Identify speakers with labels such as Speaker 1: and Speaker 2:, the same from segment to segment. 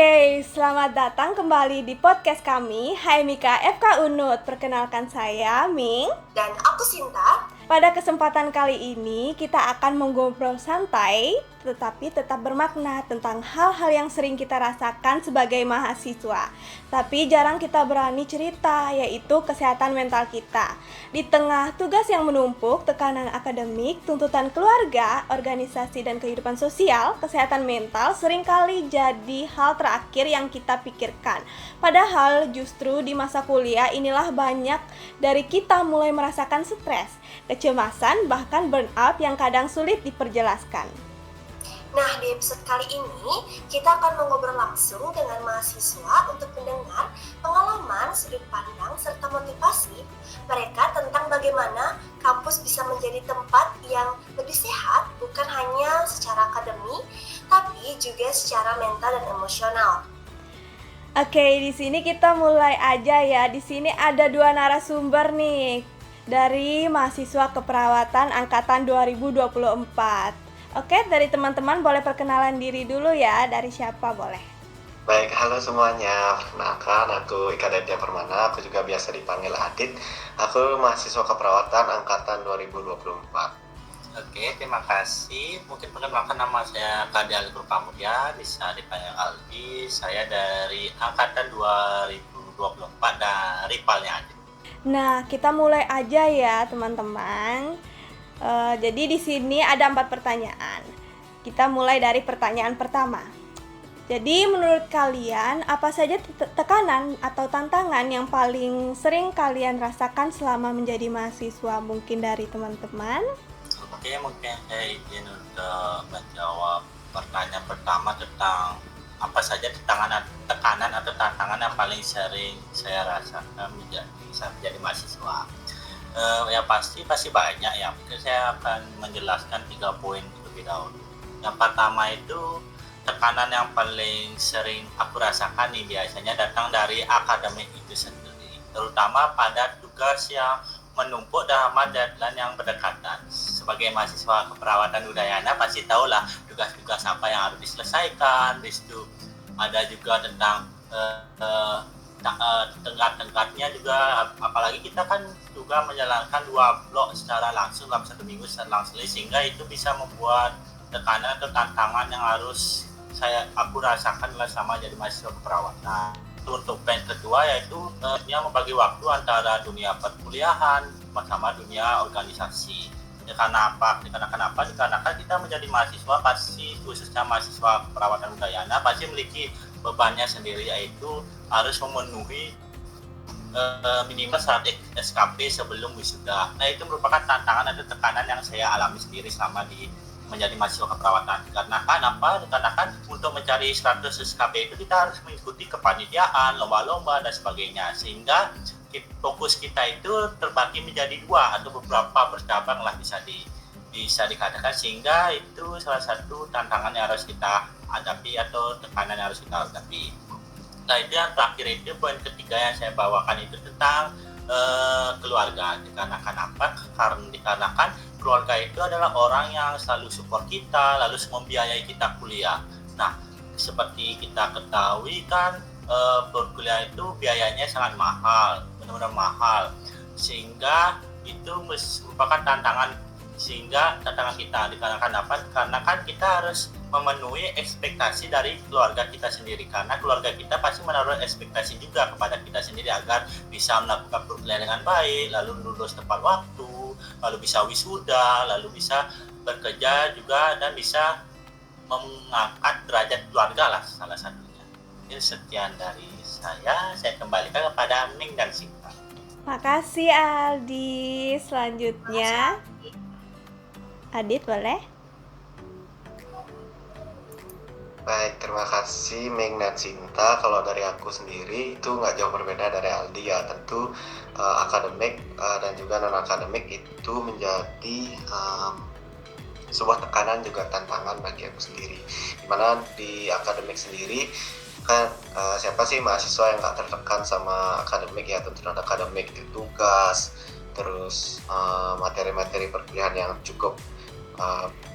Speaker 1: Oke, selamat datang kembali di podcast kami. Hai Mika FK Unut, perkenalkan saya Ming.
Speaker 2: Dan aku Sinta.
Speaker 1: Pada kesempatan kali ini kita akan mengobrol santai tetapi tetap bermakna tentang hal-hal yang sering kita rasakan sebagai mahasiswa. Tapi jarang kita berani cerita, yaitu kesehatan mental kita. Di tengah tugas yang menumpuk, tekanan akademik, tuntutan keluarga, organisasi dan kehidupan sosial, kesehatan mental seringkali jadi hal terakhir yang kita pikirkan. Padahal justru di masa kuliah inilah banyak dari kita mulai merasakan stres, kecemasan, bahkan burnout yang kadang sulit diperjelaskan.
Speaker 2: Nah, di episode kali ini kita akan mengobrol langsung dengan mahasiswa untuk mendengar pengalaman, sudut pandang, serta motivasi mereka tentang bagaimana kampus bisa menjadi tempat yang lebih sehat, bukan hanya secara akademik, tapi juga secara mental dan emosional.
Speaker 1: Oke, di sini kita mulai aja ya. Di sini ada 2 narasumber nih dari mahasiswa keperawatan angkatan 2024. Oke, dari teman-teman boleh perkenalan diri dulu ya. Dari siapa boleh?
Speaker 3: Baik, halo semuanya. Perkenalkan, aku Ika Aditya Permana. Aku juga biasa dipanggil Adit. Aku mahasiswa keperawatan angkatan 2024.
Speaker 4: Oke, terima kasih. Mungkin perkenalkan, nama saya Kade Ali Pramudia, bisa dipanggil Aldi. Saya dari angkatan 2024 dari Rivalnya Adit.
Speaker 1: Nah, kita mulai aja ya teman-teman. Jadi di sini ada 4 pertanyaan. Kita mulai dari pertanyaan pertama. Jadi menurut kalian apa saja tekanan atau tantangan yang paling sering kalian rasakan selama menjadi mahasiswa? Mungkin dari teman-teman.
Speaker 4: Oke, mungkin saya izin untuk menjawab pertanyaan pertama tentang apa saja tekanan atau tantangan yang paling sering saya rasakan menjadi mahasiswa. Ya pasti banyak ya. Mungkin saya akan menjelaskan 3 poin terlebih dahulu. Yang pertama itu tekanan yang paling sering aku rasakan nih biasanya datang dari akademik itu sendiri, terutama pada tugas yang menumpuk dalam deadline yang berdekatan. Sebagai mahasiswa keperawatan udayana pasti tahulah tugas-tugas apa yang harus diselesaikan. Di situ ada juga tentang tenggat-tenggatnya juga, apalagi kita kan juga menjalankan 2 blok secara langsung dalam 1 minggu selang-seling, sehingga itu bisa membuat tekanan atau tantangan yang harus aku rasakan selama jadi mahasiswa keperawatan. Untuk poin kedua yaitu dia membagi waktu antara dunia perkuliahan sama dunia organisasi. Kenapa? Dikarenakan kita menjadi mahasiswa, pasti khususnya mahasiswa keperawatan udayana pasti memiliki bebannya sendiri, yaitu harus memenuhi minimal syarat SKP sebelum wisuda. Nah, itu merupakan tantangan atau tekanan yang saya alami sendiri selama menjadi mahasiswa keperawatan. Dikarenakan untuk mencari 100 SKP itu kita harus mengikuti kepanitiaan, lomba-lomba dan sebagainya, sehingga fokus kita itu terbagi menjadi 2 atau beberapa bercabang lah bisa dikatakan, sehingga itu salah satu tantangan yang harus kita hadapi atau tekanan yang harus kita hadapi. Nah, itu yang terakhir, itu poin ketiga yang saya bawakan itu tentang keluarga. Dikarenakan keluarga itu adalah orang yang selalu support kita, lalu membiayai kita kuliah. Nah, seperti kita ketahui kan, berkuliah itu biayanya sangat mahal, benar-benar mahal, sehingga itu merupakan tantangan kita. Dikarenakan apa? Karena kan kita harus memenuhi ekspektasi dari keluarga kita sendiri, karena keluarga kita pasti menaruh ekspektasi juga kepada kita sendiri agar bisa melakukan perkuliahan dengan baik, lalu lulus tepat waktu, lalu bisa wisuda, lalu bisa bekerja juga, dan bisa mengangkat derajat keluarga lah salah satunya. Jadi sekian dari saya kembalikan kepada Ming dan Sinta.
Speaker 1: Makasih Aldi. Selanjutnya Adit boleh?
Speaker 3: Baik, terima kasih Ming dan Sinta. Kalau dari aku sendiri itu nggak jauh berbeda dari Aldi ya. Tentu akademik dan juga non-akademik itu menjadi sebuah tekanan juga tantangan bagi aku sendiri. Dimana di akademik sendiri kan siapa sih mahasiswa yang nggak tertekan sama akademik ya. Tentu non-akademik itu tugas, terus materi-materi perkuliahan yang cukup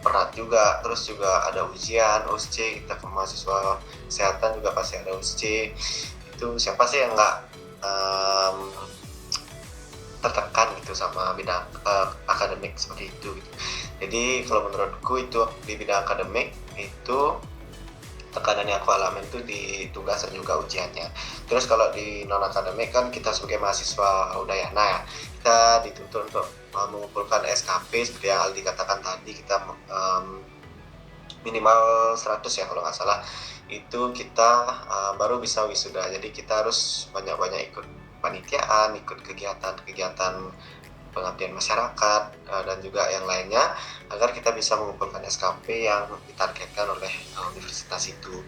Speaker 3: berat juga. Terus juga ada ujian USC, kita ke mahasiswa kesehatan juga pasti ada USC. Itu siapa sih yang nggak tertekan gitu sama bidang akademik seperti itu gitu. Jadi kalau menurutku itu di bidang akademik itu tekanan yang aku alamin itu di tugas dan juga ujiannya. Terus kalau di non akademik kan kita sebagai mahasiswa udayana ya, kita dituntut untuk mengumpulkan SKP seperti yang Aldi katakan tadi, kita minimal 100 ya kalau nggak salah, itu kita baru bisa wisuda. Jadi kita harus banyak-banyak ikut panitiaan, ikut kegiatan-kegiatan pengabdian masyarakat dan juga yang lainnya agar kita bisa mengumpulkan SKP yang ditargetkan oleh universitas itu.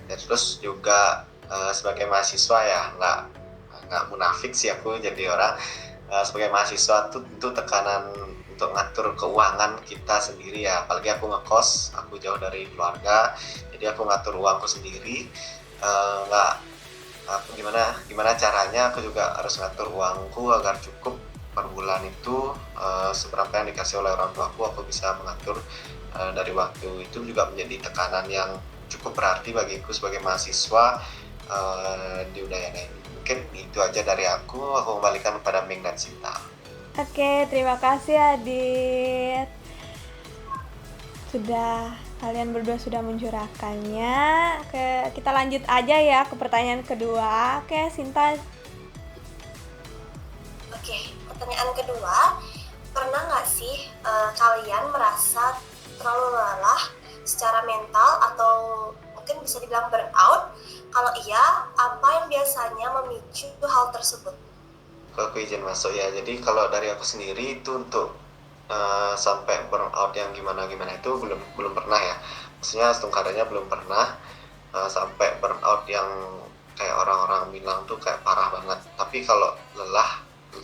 Speaker 3: Dan terus juga sebagai mahasiswa ya nggak munafik sih aku jadi orang, sebagai mahasiswa itu tekanan untuk ngatur keuangan kita sendiri ya, apalagi aku ngekos, aku jauh dari keluarga, jadi aku ngatur uangku sendiri. Nggak aku gimana caranya aku juga harus ngatur uangku agar cukup per bulan itu seberapa yang dikasih oleh orang tuaku, aku bisa mengatur dari waktu. Itu juga menjadi tekanan yang cukup berarti bagiku sebagai mahasiswa di Udayana ini. Mungkin itu aja dari aku kembalikan kepada Ming dan Sinta.
Speaker 1: Oke, terima kasih Adit. Kalian berdua sudah mencurahkannya. Oke, kita lanjut aja ya ke pertanyaan kedua. Oke, Sinta.
Speaker 2: Oke, pertanyaan kedua, pernah nggak sih kalian merasa terlalu lelah secara mental atau mungkin bisa dibilang burnout? Kalau iya, apa yang biasanya memicu hal tersebut?
Speaker 3: Kalau aku izin masuk ya, jadi kalau dari aku sendiri itu untuk sampai burnout yang gimana-gimana itu belum pernah ya. Maksudnya setengahnya belum pernah sampai burnout yang kayak orang-orang bilang tuh kayak parah banget. Tapi kalau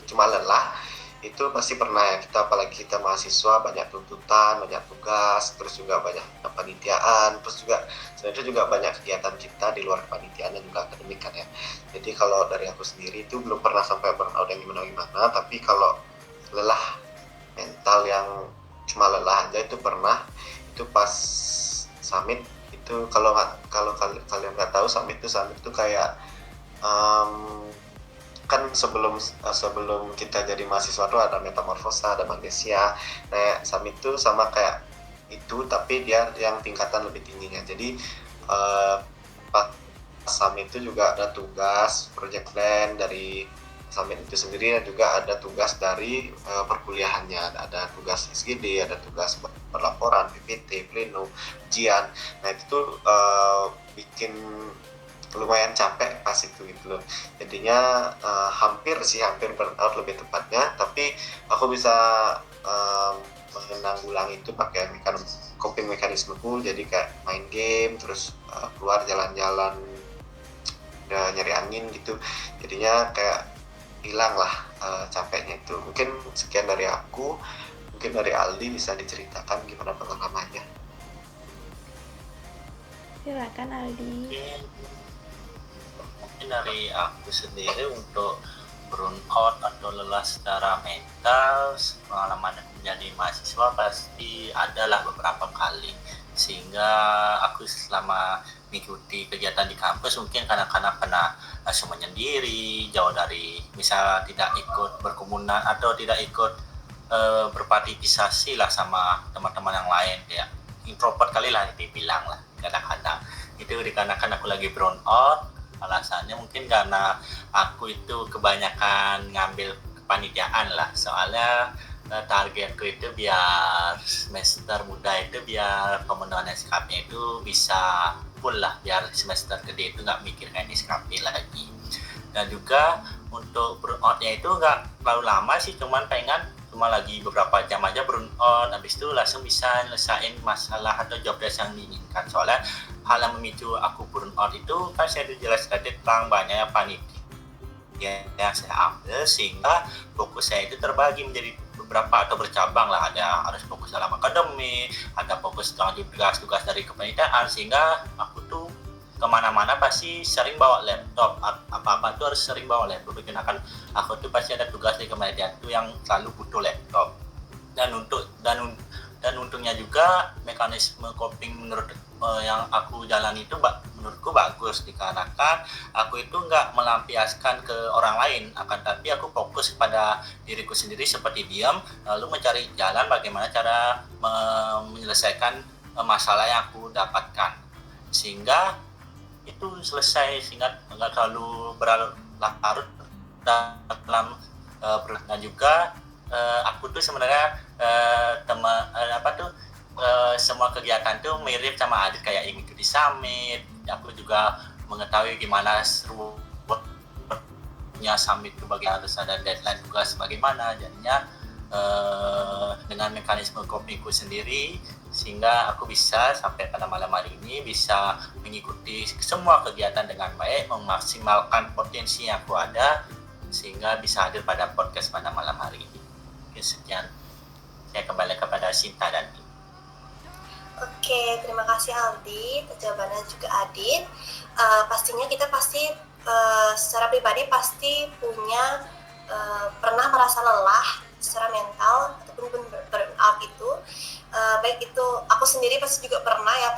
Speaker 3: cuma lelah itu pasti pernah ya, apalagi kita mahasiswa, banyak tuntutan, banyak tugas, terus juga banyak kepanitiaan, terus juga sebenarnya juga banyak kegiatan kita di luar kepanitiaan dan juga akademik kan ya. Jadi kalau dari aku sendiri itu belum pernah sampai burnout yang gimana-gimana, tapi kalau lelah mental yang cuma lelah aja itu pernah. Itu pas summit itu, kalau kalian nggak tahu, summit itu kayak kan sebelum kita jadi mahasiswa tuh ada metamorfosa, ada magnesia. Nah, summit itu sama kayak itu, tapi dia yang tingkatan lebih tingginya. Jadi pas summit itu juga ada tugas project plan dari summit itu sendiri, dan juga ada tugas dari perkuliahannya, ada tugas SGD, ada tugas perlaporan, PPT, pleno, ujian. Nah itu tuh bikin lumayan capek pas itu gitu loh. Jadinya hampir burnout lebih tepatnya, tapi aku bisa menanggulangi itu pakai coping mekanismeku. Jadi kayak main game, terus keluar jalan-jalan, nyari angin gitu. Jadinya kayak hilang lah capeknya itu. Mungkin sekian dari aku. Mungkin dari Aldi bisa diceritakan gimana pengalamannya.
Speaker 1: Silakan Aldi.
Speaker 4: Mungkin dari aku sendiri untuk burnout atau lelah secara mental, pengalaman menjadi mahasiswa pasti adalah beberapa kali, sehingga aku selama mengikuti kegiatan di kampus mungkin kadang-kadang pernah langsung menyendiri, jauh dari misal tidak ikut berkerumun atau tidak ikut berpartisipasi lah sama teman-teman yang lain, kayak introvert kali lah dibilang lah kadang-kadang. Itu dikarenakan aku lagi burnout. Alasannya mungkin karena aku itu kebanyakan ngambil kepanitiaan lah, soalnya targetku itu biar semester muda itu biar pemenuhan SKP itu bisa full lah, biar semester gede itu nggak mikirkan SKP lagi. Dan juga untuk burnoutnya itu nggak terlalu lama sih, cuma lagi beberapa jam aja burnout, habis itu langsung bisa nyelesain masalah atau job desk yang diinginkan. Soalnya hal yang memicu aku burnout itu kan saya dijelaskan tentang banyaknya panitia yang saya ambil, sehingga fokus saya itu terbagi menjadi beberapa atau bercabang lah. Ada harus fokus dalam akademik, ada fokus dalam tugas-tugas dari kepanitiaan, sehingga aku tuh kemana-mana pasti sering bawa laptop, apa-apa tuh harus sering bawa laptop, dikarenakan aku tuh pasti ada tugas di kepanitiaan tuh yang selalu butuh laptop. Dan Dan untungnya juga mekanisme coping menurut yang aku jalani itu menurutku bagus, dikarenakan aku itu nggak melampiaskan ke orang lain, akan tapi aku fokus pada diriku sendiri seperti diam, lalu mencari jalan bagaimana cara menyelesaikan masalah yang aku dapatkan, sehingga itu selesai, sehingga nggak terlalu berlarut dalam dan juga aku tuh sebenarnya semua kegiatan tuh mirip sama Adit, kayak mengikuti summit. Aku juga mengetahui gimana serunya summit itu, bagaimana harus ada deadline tugas bagaimana, jadinya dengan mekanisme copingku sendiri, sehingga aku bisa sampai pada malam hari ini bisa mengikuti semua kegiatan dengan baik, memaksimalkan potensi yang aku ada, sehingga bisa hadir pada podcast pada malam hari ini. Oke, sekian. Saya kembali kepada Sinta dan Tim.
Speaker 2: Oke, terima kasih Aldi, jawabannya juga Adit. Pastinya kita secara pribadi pasti punya pernah merasa lelah secara mental ataupun burnout itu. Baik itu aku sendiri pasti juga pernah ya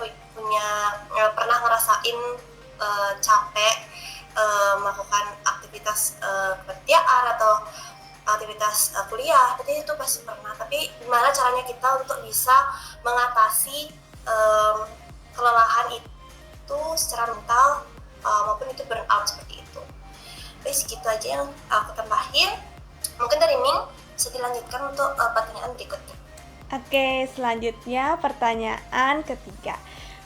Speaker 2: pernah ngerasain capek melakukan aktivitas kepanitiaan atau aktivitas kuliah, jadi itu pasti pernah. Tapi gimana caranya kita untuk bisa mengatasi kelelahan itu secara mental maupun itu burnout seperti itu. Baik, segitu aja yang aku tambahin. Mungkin dari Ming bisa dilanjutkan untuk pertanyaan berikutnya.
Speaker 1: Oke, selanjutnya pertanyaan ketiga.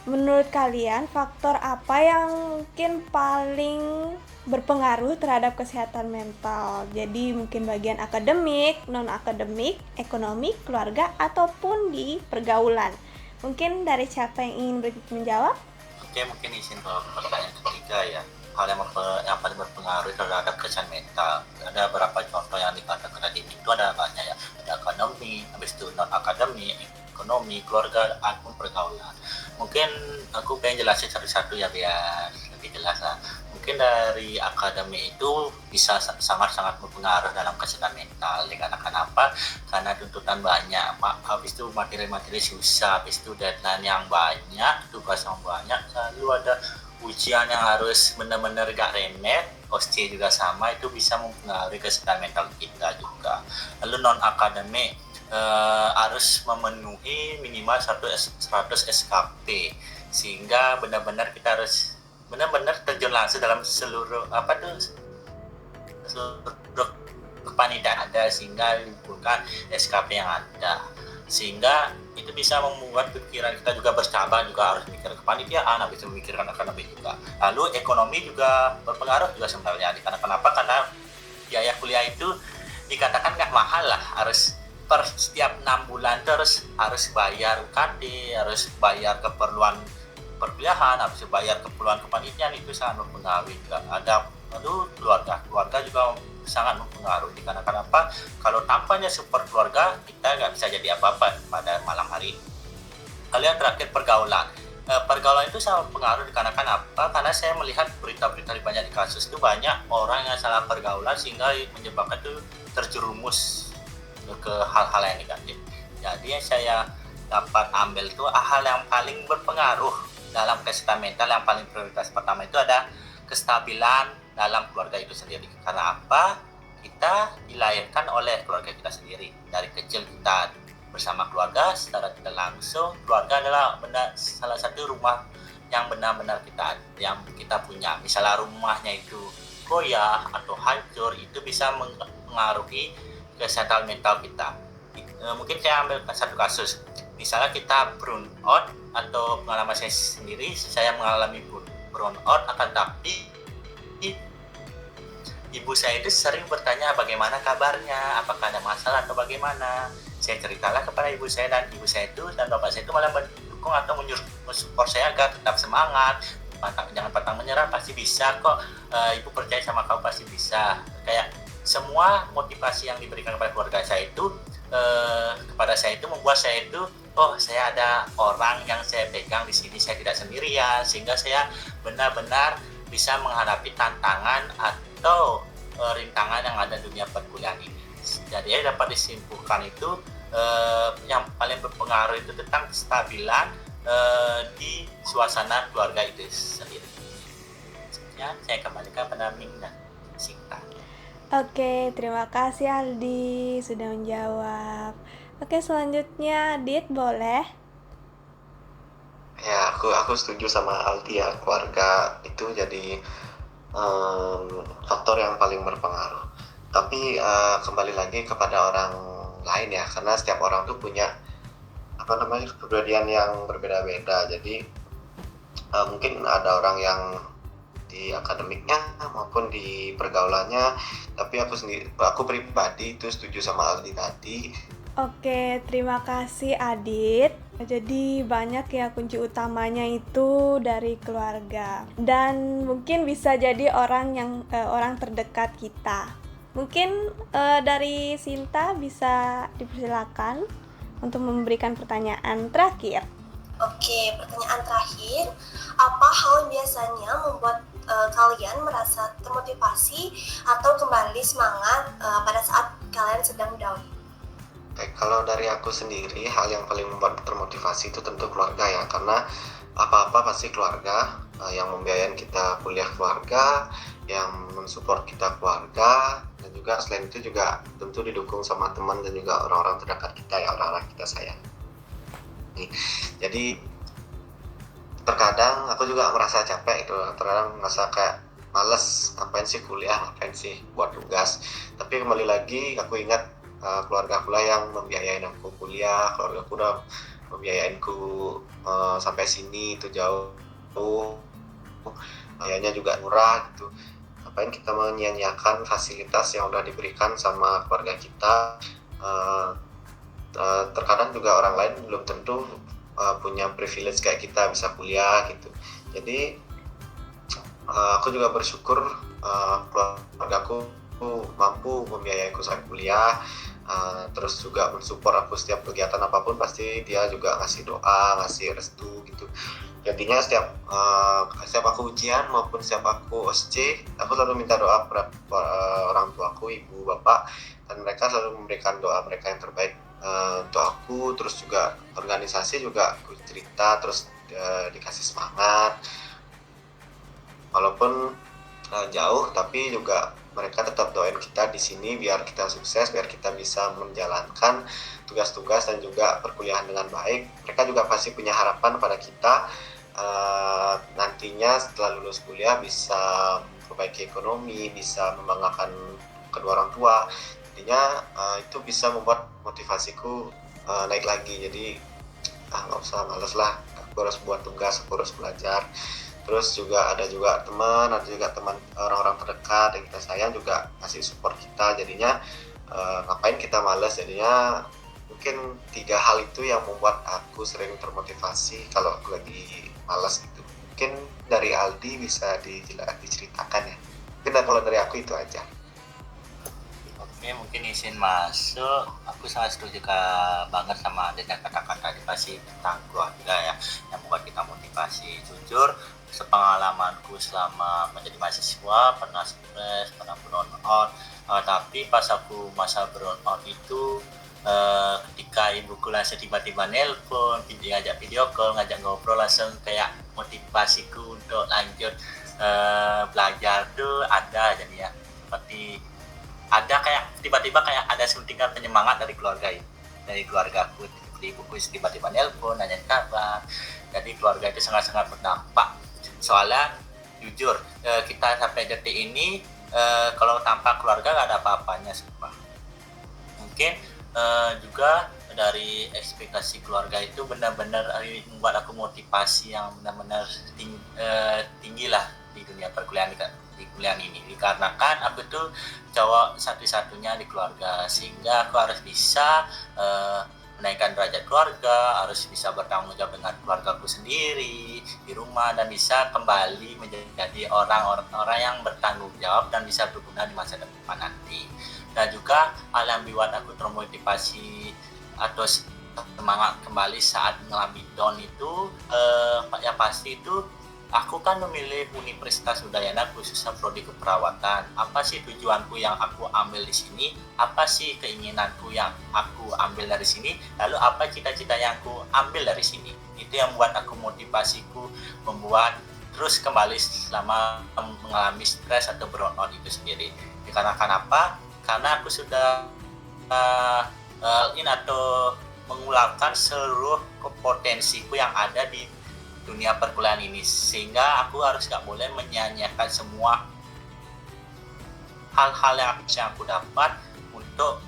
Speaker 1: Menurut kalian faktor apa yang mungkin paling berpengaruh terhadap kesehatan mental? Jadi mungkin bagian akademik, non-akademik, ekonomi, keluarga, ataupun di pergaulan. Mungkin dari siapa yang ingin menjawab?
Speaker 4: Oke, mungkin izin ke pertanyaan ketiga ya. Hal yang paling berpengaruh terhadap kesehatan mental. Ada beberapa contoh yang dikatakan tadi, itu ada banyak ya. Ada akademi, habis itu non-akademi, ekonomi, keluarga, ataupun pergaulan. Mungkin aku pengen jelasin satu-satu ya biar lebih jelas lah. Mungkin dari akademi itu bisa sangat-sangat berpengaruh dalam kesehatan mental. Dikarenakan apa? Karena tuntutan banyak, habis itu materi-materi susah, habis itu deadline yang banyak, tugas yang banyak, lalu ada ujian yang harus benar-benar gak remet, OSCE juga sama, itu bisa mempengaruhi kesehatan mental kita juga. Lalu non-akademik harus memenuhi minimal 100 SKP, sehingga benar-benar kita harus benar-benar terjun langsung dalam seluruh kepanitiaan ada, sehingga limpulkan SKP yang ada, sehingga itu bisa membuat pikiran kita juga bercabang, juga harus mikir kepanitiaan, habis itu memikirkan akademik juga. Lalu ekonomi juga berpengaruh juga sebenarnya. Karena kenapa? Karena biaya kuliah itu dikatakan nggak mahal lah, harus per setiap 6 bulan terus harus bayar UKT, harus bayar keperluan perkuliahan, habis itu bayar keperluan kepanitiaan, itu sangat mempengaruhi juga. Lalu keluarga juga sangat mempengaruhi, karena kenapa? Kalau tanpanya support keluarga, kita nggak bisa jadi apa-apa pada malam hari ini. Lalu yang terakhir, pergaulan. Pergaulan itu sangat mempengaruhi, dikarenakan apa? Karena saya melihat berita-berita di banyak kasus itu banyak orang yang salah pergaulan sehingga menyebabkan itu terjerumus ke hal-hal yang negatif. Jadi yang saya dapat ambil itu hal yang paling berpengaruh dalam kesehatan mental, yang paling prioritas pertama itu ada kestabilan dalam keluarga itu sendiri. Karena apa? Kita dilahirkan oleh keluarga kita sendiri. Dari kecil kita bersama keluarga, secara tidak langsung keluarga adalah salah satu rumah yang benar-benar yang kita punya. Misalnya rumahnya itu goyah atau hancur, itu bisa mengaruhi kesehatan mental kita. Mungkin saya ambil satu kasus. Misalnya kita burnout, atau pengalaman saya sendiri, saya mengalami burnout, akan tapi ibu saya itu sering bertanya bagaimana kabarnya, apakah ada masalah atau bagaimana. Saya ceritalah kepada ibu saya, dan ibu saya itu dan bapak saya itu malah mendukung atau mensupport saya agar tetap semangat, jangan pantang menyerah, pasti bisa kok, ibu percaya sama kau, pasti bisa. Kayak semua motivasi yang diberikan kepada keluarga saya itu kepada saya itu membuat saya itu, oh, saya ada orang yang saya pegang di sini, saya tidak sendirian, sehingga saya benar-benar bisa menghadapi tantangan atau rintangan yang ada di dunia perkuliahan ini. Jadi dapat disimpulkan itu yang paling berpengaruh itu tentang kestabilan di suasana keluarga itu sendiri. Ya, saya kembalikan pada Ming dan Sinta.
Speaker 1: Oke, terima kasih Aldi sudah menjawab. Oke, selanjutnya Adit boleh?
Speaker 3: Ya, aku setuju sama Aldi ya, keluarga itu jadi faktor yang paling berpengaruh. Tapi kembali lagi kepada orang lain ya, karena setiap orang tuh punya kepribadian yang berbeda-beda. Jadi mungkin ada orang yang di akademiknya maupun di pergaulannya, tapi aku pribadi itu setuju sama Aldi tadi.
Speaker 1: Oke, terima kasih Adit. Jadi banyak ya kunci utamanya itu dari keluarga. Dan mungkin bisa jadi orang terdekat kita. Mungkin dari Sinta bisa dipersilakan untuk memberikan pertanyaan terakhir.
Speaker 2: Oke, pertanyaan terakhir, apa hal biasanya membuat kalian merasa termotivasi atau kembali semangat pada saat kalian sedang down?
Speaker 3: Oke, kalau dari aku sendiri, hal yang paling membuat termotivasi itu tentu keluarga ya, karena apa-apa pasti keluarga, yang membiayain kita kuliah keluarga, yang mensupport kita keluarga, dan juga selain itu juga tentu didukung sama teman dan juga orang-orang terdekat kita ya, orang-orang kita sayang. Jadi terkadang aku juga merasa capek gitu, terkadang merasa kayak males, ngapain sih kuliah, ngapain sih buat tugas. Tapi kembali lagi aku ingat keluarga aku lah yang membiayain aku kuliah, keluarga aku udah membiayainku sampai sini itu jauh, biayanya juga murah gitu. Ngapain kita menyia-nyiakan fasilitas yang udah diberikan sama keluarga kita. Terkadang juga orang lain belum tentu punya privilege kayak kita bisa kuliah gitu. Jadi aku juga bersyukur keluargaku mampu membiayaiku sampai kuliah, terus juga mensupport aku setiap kegiatan apapun, pasti dia juga ngasih doa, ngasih restu gitu. Jadinya setiap aku ujian maupun setiap aku OSC, aku selalu minta doa pada orang tuaku, ibu, bapak, dan mereka selalu memberikan doa mereka yang terbaik untuk aku. Terus juga organisasi juga aku cerita, terus dikasih semangat walaupun jauh, tapi juga mereka tetap doain kita di sini biar kita sukses, biar kita bisa menjalankan tugas-tugas dan juga perkuliahan dengan baik. Mereka juga pasti punya harapan pada kita nantinya setelah lulus kuliah bisa memperbaiki ekonomi, bisa membanggakan kedua orang tua. Jadinya itu bisa membuat motivasiku naik lagi. Jadi nggak usah males lah, aku harus buat tugas, aku harus belajar. Terus juga ada juga teman orang-orang terdekat yang kita sayang juga kasih support kita. Jadinya ngapain kita males. Jadinya mungkin 3 hal itu yang membuat aku sering termotivasi kalau aku lagi malas gitu. Mungkin dari Aldi bisa diceritakan ya. Mungkin kalau dari aku itu aja.
Speaker 4: Oke, mungkin izin masuk. Aku sangat setuju banget sama dengan kata-kata dikasih tentang keluarga ya, yang membuat kita motivasi. Jujur, sepengalamanku selama menjadi mahasiswa pernah stres, pernah burn out. Tapi pas aku masa burn out itu, ketika ibuku langsung tiba-tiba nelpon, ngajak video call, ngajak ngobrol, langsung kayak motivasiku untuk lanjut belajar tuh ada. Jadi ya seperti ada kayak tiba-tiba kayak ada suntikan penyemangat dari keluargaku. Ibuku tiba-tiba nelpon, nanyain kabar. Jadi keluarga itu sangat-sangat berdampak. Soalnya jujur, kita sampai detik ini kalau tanpa keluarga gak ada apa-apanya sumpah. Mungkin juga dari ekspektasi keluarga itu benar-benar membuat aku motivasi yang benar-benar tinggi lah di dunia perkuliahan di kuliah ini, dikarenakan aku tuh cowok satu-satunya di keluarga, sehingga aku harus bisa menaikkan derajat keluarga, harus bisa bertanggung jawab dengan keluargaku sendiri di rumah, dan bisa kembali menjadi orang-orang yang bertanggung jawab dan bisa berguna di masa depan nanti. Dan juga hal yang membuat aku termotivasi atau semangat kembali saat mengalami down itu, yang pasti itu aku kan memilih Universitas Udayana khususnya prodi keperawatan. Apa sih tujuanku yang aku ambil di sini? Apa sih keinginanku yang aku ambil dari sini? Lalu apa cita-cita yang aku ambil dari sini? Itu yang membuat aku motivasiku membuat terus kembali selama mengalami stres atau burnout itu sendiri. Dikarenakan apa? Karena aku sudah atau mengularkan seluruh potensiku yang ada di dunia perkuliahan ini, sehingga aku harus nggak boleh menyanyiakan semua hal-hal yang aku dapat untuk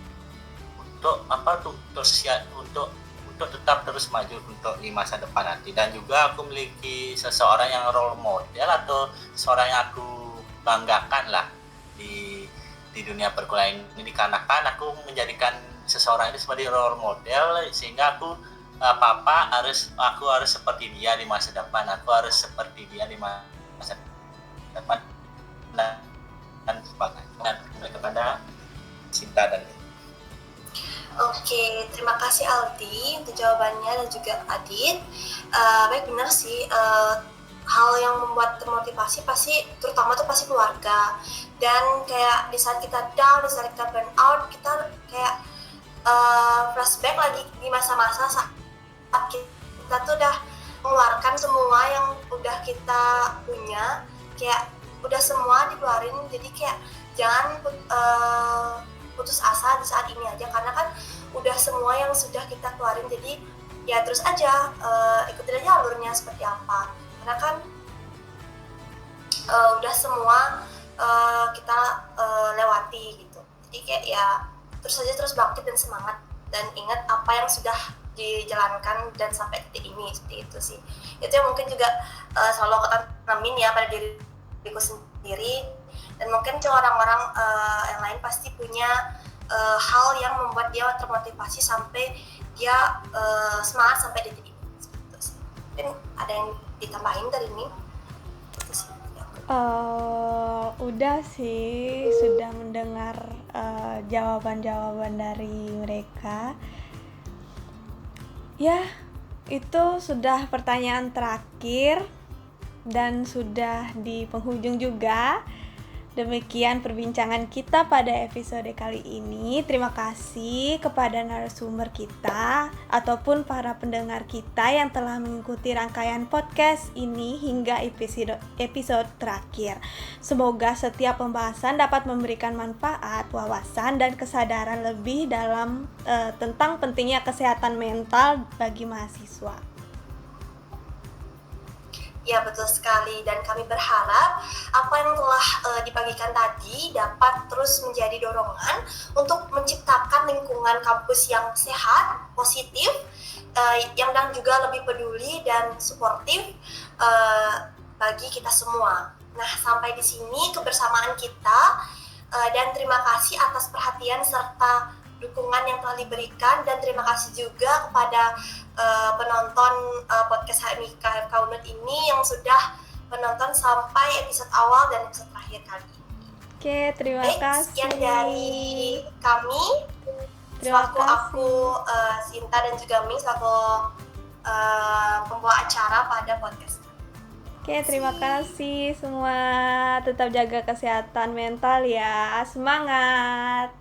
Speaker 4: tetap terus maju untuk di masa depan nanti. Dan juga aku memiliki seseorang yang role model atau seseorang yang aku banggakan lah di dunia perkuliahan ini, karena kan aku menjadikan seseorang ini sebagai role model, sehingga aku aku harus seperti dia di masa depan, aku harus seperti dia di masa depan dan sebagainya kepada Sinta dan
Speaker 2: Oke, terima kasih Aldi untuk jawabannya dan juga Adit. Baik, benar sih, hal yang membuat termotivasi pasti, terutama tuh pasti keluarga. Dan kayak di saat kita down, di saat kita burn out, kita kayak flashback lagi di masa-masa saat kita tuh udah mengeluarkan semua yang udah kita punya, kayak udah semua dikeluarin. Jadi kayak jangan putus asa di saat ini aja, karena kan udah semua yang sudah kita keluarin. Jadi ya terus aja ikutin aja alurnya seperti apa, karena kan udah semua kita lewati gitu. Jadi kayak ya terus bangkit dan semangat, dan ingat apa yang sudah dijalankan dan sampai detik ini, seperti itu sih. Itu yang mungkin juga selalu aku tanamin ya pada diriku sendiri, dan mungkin orang-orang yang lain pasti punya hal yang membuat dia termotivasi sampai dia semangat sampai detik ini, seperti itu sih. Mungkin ada yang ditambahin dari ini? Itu sih.
Speaker 1: Udah sih, sudah mendengar jawaban-jawaban dari mereka. Ya, itu sudah pertanyaan terakhir dan sudah di penghujung juga. Demikian perbincangan kita pada episode kali ini. Terima kasih kepada narasumber kita ataupun para pendengar kita yang telah mengikuti rangkaian podcast ini hingga episode terakhir. Semoga setiap pembahasan dapat memberikan manfaat, wawasan, dan kesadaran lebih dalam tentang pentingnya kesehatan mental bagi mahasiswa.
Speaker 2: Ya, betul sekali, dan kami berharap apa yang telah dibagikan tadi dapat terus menjadi dorongan untuk menciptakan lingkungan kampus yang sehat, positif, yang dan juga lebih peduli dan suportif bagi kita semua. Nah, sampai di sini kebersamaan kita, dan terima kasih atas perhatian serta dukungan yang telah diberikan, dan terima kasih juga kepada penonton podcast HMIK FK Unut ini yang sudah menonton sampai episode awal dan episode terakhir kali ini.
Speaker 1: Oke, terima kasih.
Speaker 2: Sekian dari kami. Selaku aku, Sinta, dan juga Ming selaku pembawa acara pada podcast.
Speaker 1: Oke, terima kasih semua. Tetap jaga kesehatan mental ya. Semangat.